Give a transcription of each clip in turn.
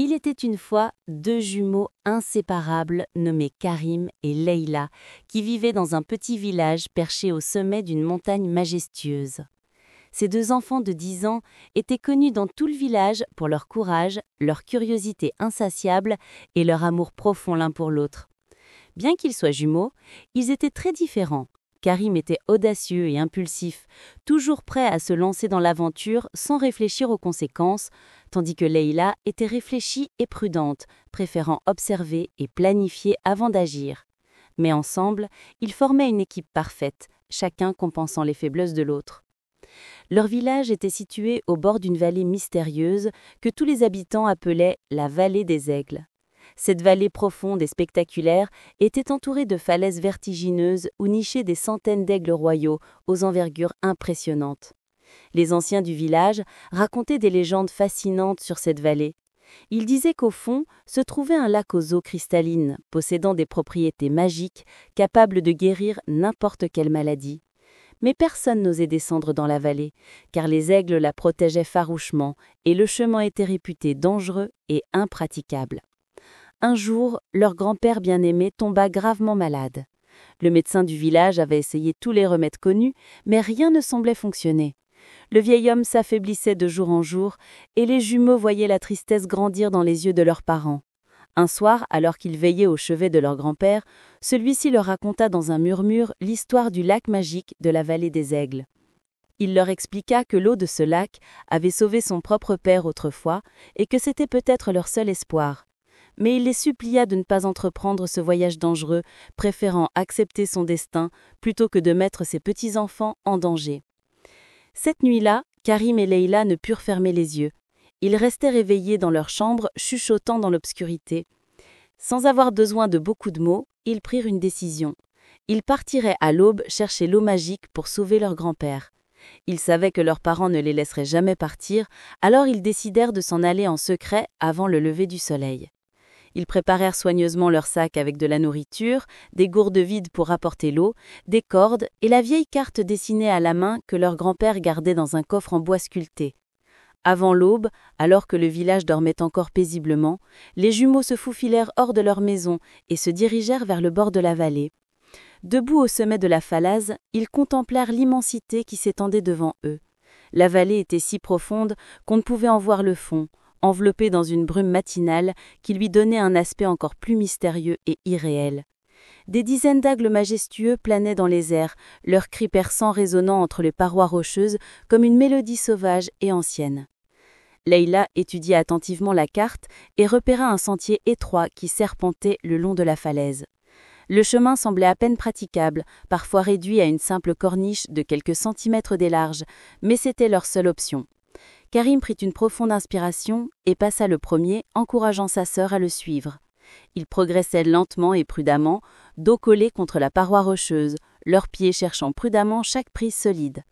Il était une fois deux jumeaux inséparables nommés Karim et Leïla qui vivaient dans un petit village perché au sommet d'une montagne majestueuse. Ces deux enfants de 10 ans étaient connus dans tout le village pour leur courage, leur curiosité insatiable et leur amour profond l'un pour l'autre. Bien qu'ils soient jumeaux, ils étaient très différents. Karim était audacieux et impulsif, toujours prêt à se lancer dans l'aventure sans réfléchir aux conséquences, tandis que Leïla était réfléchie et prudente, préférant observer et planifier avant d'agir. Mais ensemble, ils formaient une équipe parfaite, chacun compensant les faiblesses de l'autre. Leur village était situé au bord d'une vallée mystérieuse que tous les habitants appelaient la vallée des aigles. Cette vallée profonde et spectaculaire était entourée de falaises vertigineuses où nichaient des centaines d'aigles royaux aux envergures impressionnantes. Les anciens du village racontaient des légendes fascinantes sur cette vallée. Ils disaient qu'au fond se trouvait un lac aux eaux cristallines, possédant des propriétés magiques, capables de guérir n'importe quelle maladie. Mais personne n'osait descendre dans la vallée, car les aigles la protégeaient farouchement et le chemin était réputé dangereux et impraticable. Un jour, leur grand-père bien-aimé tomba gravement malade. Le médecin du village avait essayé tous les remèdes connus, mais rien ne semblait fonctionner. Le vieil homme s'affaiblissait de jour en jour, et les jumeaux voyaient la tristesse grandir dans les yeux de leurs parents. Un soir, alors qu'ils veillaient au chevet de leur grand-père, celui-ci leur raconta dans un murmure l'histoire du lac magique de la vallée des aigles. Il leur expliqua que l'eau de ce lac avait sauvé son propre père autrefois, et que c'était peut-être leur seul espoir. Mais il les supplia de ne pas entreprendre ce voyage dangereux, préférant accepter son destin plutôt que de mettre ses petits-enfants en danger. Cette nuit-là, Karim et Leïla ne purent fermer les yeux. Ils restèrent éveillés dans leur chambre, chuchotant dans l'obscurité. Sans avoir besoin de beaucoup de mots, ils prirent une décision. Ils partiraient à l'aube chercher l'eau magique pour sauver leur grand-père. Ils savaient que leurs parents ne les laisseraient jamais partir, alors ils décidèrent de s'en aller en secret avant le lever du soleil. Ils préparèrent soigneusement leur sac avec de la nourriture, des gourdes vides pour apporter l'eau, des cordes et la vieille carte dessinée à la main que leur grand-père gardait dans un coffre en bois sculpté. Avant l'aube, alors que le village dormait encore paisiblement, les jumeaux se faufilèrent hors de leur maison et se dirigèrent vers le bord de la vallée. Debout au sommet de la falaise, ils contemplèrent l'immensité qui s'étendait devant eux. La vallée était si profonde qu'on ne pouvait en voir le fond, enveloppé dans une brume matinale qui lui donnait un aspect encore plus mystérieux et irréel. Des dizaines d'aigles majestueux planaient dans les airs, leurs cris perçants résonnant entre les parois rocheuses comme une mélodie sauvage et ancienne. Leïla étudia attentivement la carte et repéra un sentier étroit qui serpentait le long de la falaise. Le chemin semblait à peine praticable, parfois réduit à une simple corniche de quelques centimètres d'élarge, mais c'était leur seule option. Karim prit une profonde inspiration et passa le premier, encourageant sa sœur à le suivre. Ils progressaient lentement et prudemment, dos collé contre la paroi rocheuse, leurs pieds cherchant prudemment chaque prise solide.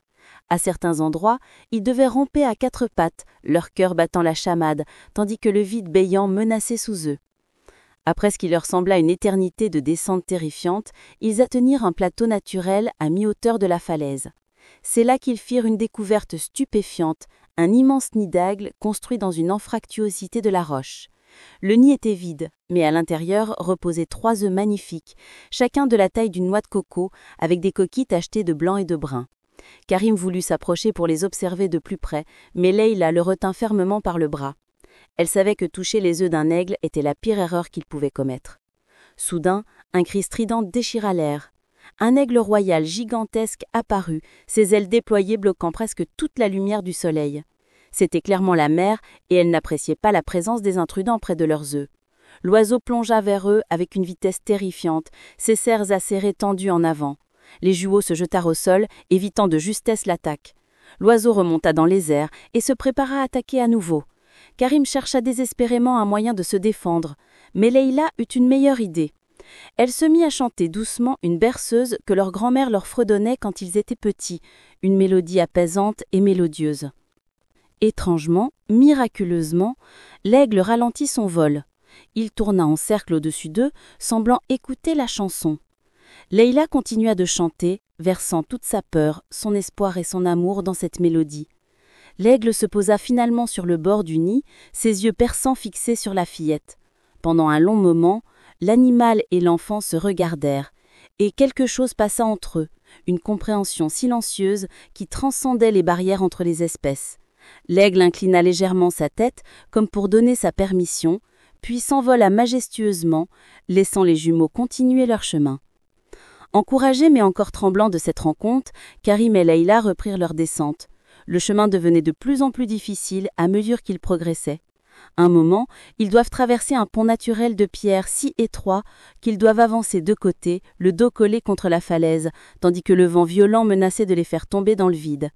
À certains endroits, ils devaient ramper à quatre pattes, leur cœur battant la chamade, tandis que le vide béant menaçait sous eux. Après ce qui leur sembla une éternité de descente terrifiante, ils atteignirent un plateau naturel à mi-hauteur de la falaise. C'est là qu'ils firent une découverte stupéfiante, un immense nid d'aigle construit dans une anfractuosité de la roche. Le nid était vide, mais à l'intérieur reposaient 3 œufs magnifiques, chacun de la taille d'une noix de coco, avec des coquilles tachetées de blanc et de brun. Karim voulut s'approcher pour les observer de plus près, mais Leïla le retint fermement par le bras. Elle savait que toucher les œufs d'un aigle était la pire erreur qu'il pouvait commettre. Soudain, un cri strident déchira l'air. Un aigle royal gigantesque apparut, ses ailes déployées bloquant presque toute la lumière du soleil. C'était clairement la mère et elle n'appréciait pas la présence des intrudants près de leurs œufs. L'oiseau plongea vers eux avec une vitesse terrifiante, ses serres acérées tendues en avant. Les jumeaux se jetèrent au sol, évitant de justesse l'attaque. L'oiseau remonta dans les airs et se prépara à attaquer à nouveau. Karim chercha désespérément un moyen de se défendre, mais Leïla eut une meilleure idée. Elle se mit à chanter doucement une berceuse que leur grand-mère leur fredonnait quand ils étaient petits, une mélodie apaisante et mélodieuse. Étrangement, miraculeusement, l'aigle ralentit son vol. Il tourna en cercle au-dessus d'eux, semblant écouter la chanson. Leïla continua de chanter, versant toute sa peur, son espoir et son amour dans cette mélodie. L'aigle se posa finalement sur le bord du nid, ses yeux perçants fixés sur la fillette. Pendant un long moment, l'animal et l'enfant se regardèrent, et quelque chose passa entre eux, une compréhension silencieuse qui transcendait les barrières entre les espèces. L'aigle inclina légèrement sa tête, comme pour donner sa permission, puis s'envola majestueusement, laissant les jumeaux continuer leur chemin. Encouragés mais encore tremblants de cette rencontre, Karim et Leïla reprirent leur descente. Le chemin devenait de plus en plus difficile à mesure qu'ils progressaient. Un moment, ils doivent traverser un pont naturel de pierre si étroit qu'ils doivent avancer de côté, le dos collé contre la falaise, tandis que le vent violent menaçait de les faire tomber dans le vide.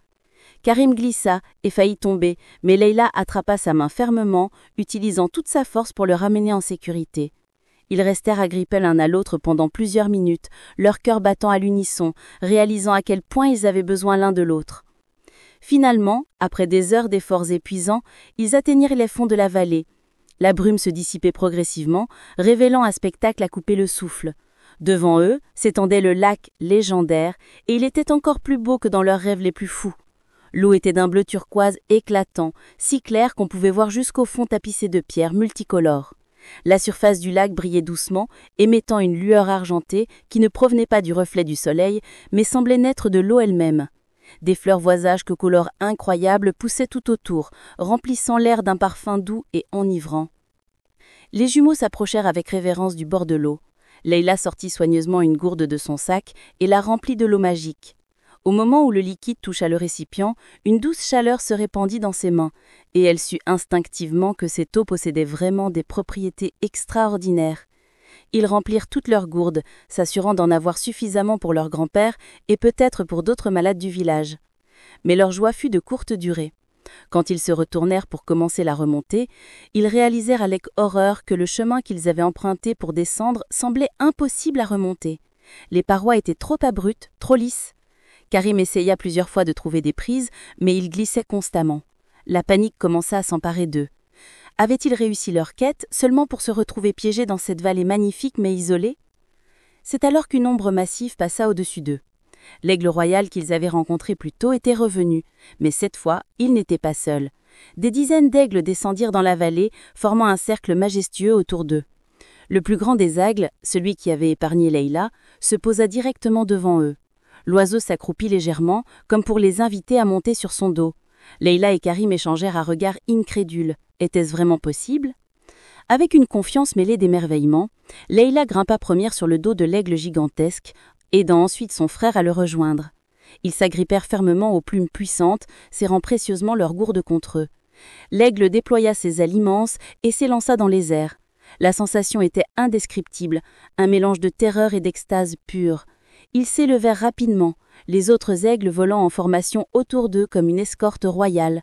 Karim glissa et faillit tomber, mais Leïla attrapa sa main fermement, utilisant toute sa force pour le ramener en sécurité. Ils restèrent agrippés l'un à l'autre pendant plusieurs minutes, leur cœur battant à l'unisson, réalisant à quel point ils avaient besoin l'un de l'autre. Finalement, après des heures d'efforts épuisants, ils atteignirent les fonds de la vallée. La brume se dissipait progressivement, révélant un spectacle à couper le souffle. Devant eux s'étendait le lac légendaire, et il était encore plus beau que dans leurs rêves les plus fous. L'eau était d'un bleu turquoise éclatant, si clair qu'on pouvait voir jusqu'au fond tapissé de pierres multicolores. La surface du lac brillait doucement, émettant une lueur argentée qui ne provenait pas du reflet du soleil, mais semblait naître de l'eau elle-même. Des fleurs voisages que couleurs incroyables poussaient tout autour, remplissant l'air d'un parfum doux et enivrant. Les jumeaux s'approchèrent avec révérence du bord de l'eau. Leïla sortit soigneusement une gourde de son sac et la remplit de l'eau magique. Au moment où le liquide toucha le récipient, une douce chaleur se répandit dans ses mains, et elle sut instinctivement que cette eau possédait vraiment des propriétés extraordinaires. Ils remplirent toutes leurs gourdes, s'assurant d'en avoir suffisamment pour leur grand-père et peut-être pour d'autres malades du village. Mais leur joie fut de courte durée. Quand ils se retournèrent pour commencer la remontée, ils réalisèrent avec horreur que le chemin qu'ils avaient emprunté pour descendre semblait impossible à remonter. Les parois étaient trop abruptes, trop lisses. Karim essaya plusieurs fois de trouver des prises, mais ils glissaient constamment. La panique commença à s'emparer d'eux. Avaient-ils réussi leur quête seulement pour se retrouver piégés dans cette vallée magnifique mais isolée? C'est alors qu'une ombre massive passa au-dessus d'eux. L'aigle royal qu'ils avaient rencontré plus tôt était revenu, mais cette fois, ils n'étaient pas seuls. Des dizaines d'aigles descendirent dans la vallée, formant un cercle majestueux autour d'eux. Le plus grand des aigles, celui qui avait épargné Leïla, se posa directement devant eux. L'oiseau s'accroupit légèrement, comme pour les inviter à monter sur son dos. Leïla et Karim échangèrent un regard incrédule. Était-ce vraiment possible? Avec une confiance mêlée d'émerveillement, Leïla grimpa première sur le dos de l'aigle gigantesque, aidant ensuite son frère à le rejoindre. Ils s'agrippèrent fermement aux plumes puissantes, serrant précieusement leurs gourdes contre eux. L'aigle déploya ses ailes immenses et s'élança dans les airs. La sensation était indescriptible, un mélange de terreur et d'extase pure. Ils s'élevèrent rapidement, les autres aigles volant en formation autour d'eux comme une escorte royale.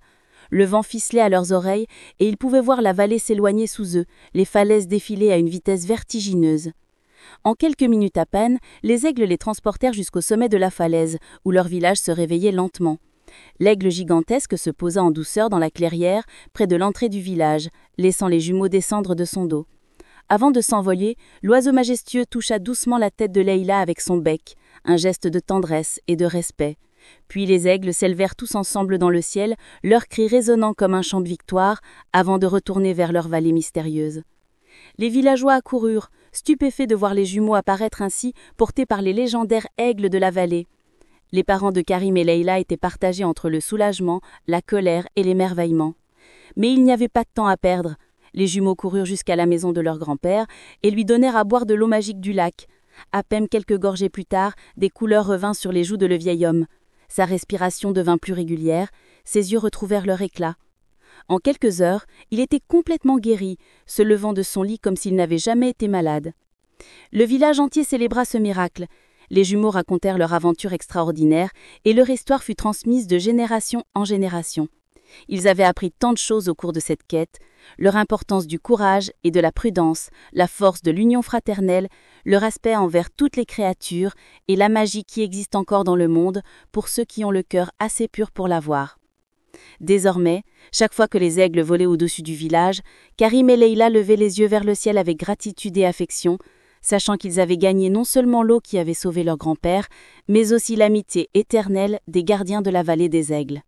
Le vent ficelait à leurs oreilles et ils pouvaient voir la vallée s'éloigner sous eux, les falaises défiler à une vitesse vertigineuse. En quelques minutes à peine, les aigles les transportèrent jusqu'au sommet de la falaise, où leur village se réveillait lentement. L'aigle gigantesque se posa en douceur dans la clairière, près de l'entrée du village, laissant les jumeaux descendre de son dos. Avant de s'envoler, l'oiseau majestueux toucha doucement la tête de Leïla avec son bec, un geste de tendresse et de respect. Puis les aigles s'élevèrent tous ensemble dans le ciel, leurs cris résonnant comme un chant de victoire, avant de retourner vers leur vallée mystérieuse. Les villageois accoururent, stupéfaits de voir les jumeaux apparaître ainsi, portés par les légendaires aigles de la vallée. Les parents de Karim et Leïla étaient partagés entre le soulagement, la colère et l'émerveillement. Mais il n'y avait pas de temps à perdre. Les jumeaux coururent jusqu'à la maison de leur grand-père et lui donnèrent à boire de l'eau magique du lac. À peine quelques gorgées plus tard, des couleurs revinrent sur les joues de le vieil homme. Sa respiration devint plus régulière, ses yeux retrouvèrent leur éclat. En quelques heures, il était complètement guéri, se levant de son lit comme s'il n'avait jamais été malade. Le village entier célébra ce miracle. Les jumeaux racontèrent leur aventure extraordinaire et leur histoire fut transmise de génération en génération. Ils avaient appris tant de choses au cours de cette quête, leur importance du courage et de la prudence, la force de l'union fraternelle, le respect envers toutes les créatures et la magie qui existe encore dans le monde pour ceux qui ont le cœur assez pur pour la voir. Désormais, chaque fois que les aigles volaient au-dessus du village, Karim et Leïla levaient les yeux vers le ciel avec gratitude et affection, sachant qu'ils avaient gagné non seulement l'eau qui avait sauvé leur grand-père, mais aussi l'amitié éternelle des gardiens de la vallée des aigles.